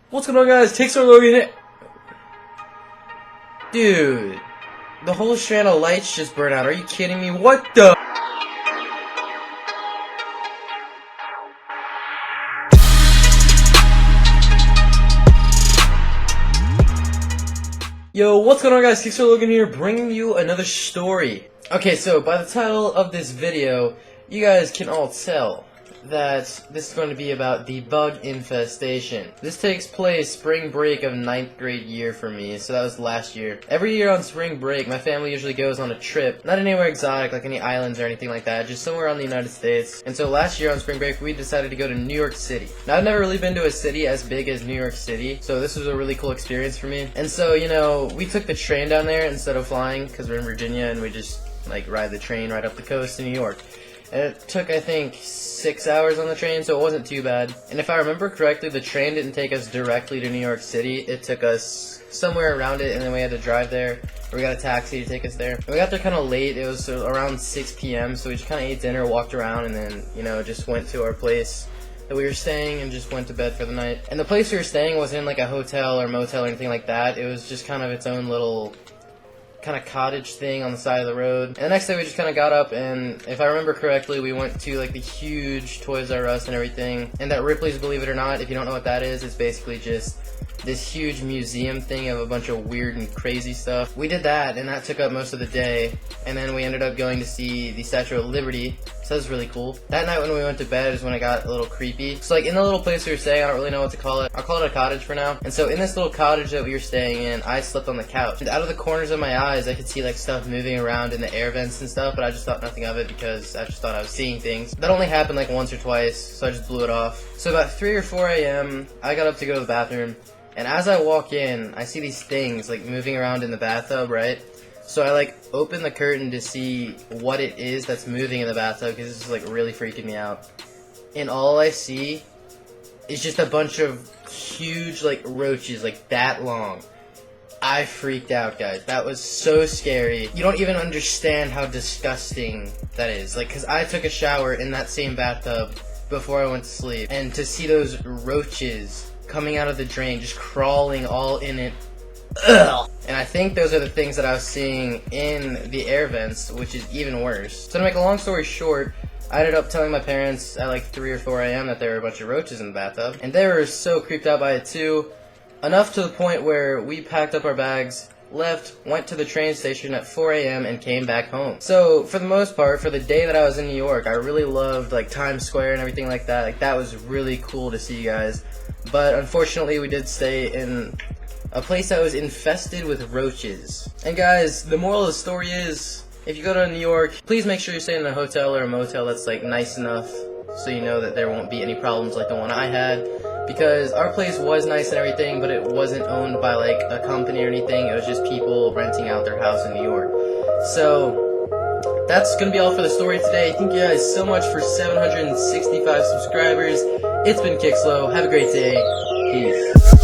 What's going on, guys? KixloClips here. Dude, the whole strand of lights just burned out. Are you kidding me? What the? Yo, what's going on, guys? KixloClips here, bringing you another story. Okay, so by the title of this video, you guys can all tell that this is going to be about the bug infestation. This takes place spring break of 9th grade year for me, so that was last year. Every year on spring break, my family usually goes on a trip, not anywhere exotic like any islands or anything like that, just somewhere around the United States. And so last year on spring break, we decided to go to New York City. Now, I've never really been to a city as big as New York City, so this was a really cool experience for me. And so, you know, we took the train down there instead of flying, because we're in Virginia, and we just, like, ride the train right up the coast to New York. And it took, I think, 6 hours on the train, so it wasn't too bad. And if I remember correctly, the train didn't take us directly to New York City. It took us somewhere around it, and then we had to drive there. We got a taxi to take us there. And we got there kind of late. It was around 6 p.m., so we just kind of ate dinner, walked around, and then, you know, just went to our place that we were staying and just went to bed for the night. And the place we were staying wasn't like a hotel or motel or anything like that. It was just kind of its own little kind of cottage thing on the side of the road. And the next day we just kind of got up, and if I remember correctly, we went to like the huge Toys R Us and everything. And that Ripley's, believe it or not, if you don't know what that is, it's basically just this huge museum thing of a bunch of weird and crazy stuff. We did that, and that took up most of the day. And then we ended up going to see the Statue of Liberty. So that was really cool. That night when we went to bed is when it got a little creepy. So like in the little place we were staying, I don't really know what to call it. I'll call it a cottage for now. And so in this little cottage that we were staying in, I slept on the couch. And out of the corners of my eyes, I could see like stuff moving around in the air vents and stuff, but I just thought nothing of it because I just thought I was seeing things. That only happened like once or twice, so I just blew it off. So about 3 or 4 a.m., I got up to go to the bathroom. And as I walk in, I see these things like moving around in the bathtub, right? So I like open the curtain to see what it is that's moving in the bathtub because this is like really freaking me out. And all I see is just a bunch of huge like roaches, like that long. I freaked out, guys. That was so scary. You don't even understand how disgusting that is. Like, cause I took a shower in that same bathtub before I went to sleep, and to see those roaches coming out of the drain, just crawling all in it. Ugh. And I think those are the things that I was seeing in the air vents, which is even worse. So to make a long story short, I ended up telling my parents at like 3 or 4 a.m. that there were a bunch of roaches in the bathtub. And they were so creeped out by it too. Enough to the point where we packed up our bags, left, went to the train station at 4 a.m. and came back home. So for the most part, for the day that I was in New York, I really loved like Times Square and everything like that. Like that was really cool to see, guys. But unfortunately, we did stay in a place that was infested with roaches. And guys, the moral of the story is, if you go to New York, please make sure you're staying in a hotel or a motel that's like nice enough so you know that there won't be any problems like the one I had. Because our place was nice and everything, but it wasn't owned by like a company or anything. It was just people renting out their house in New York. So that's gonna be all for the story today. Thank you guys so much for 765 subscribers. It's been Kixlo. Have a great day. Peace.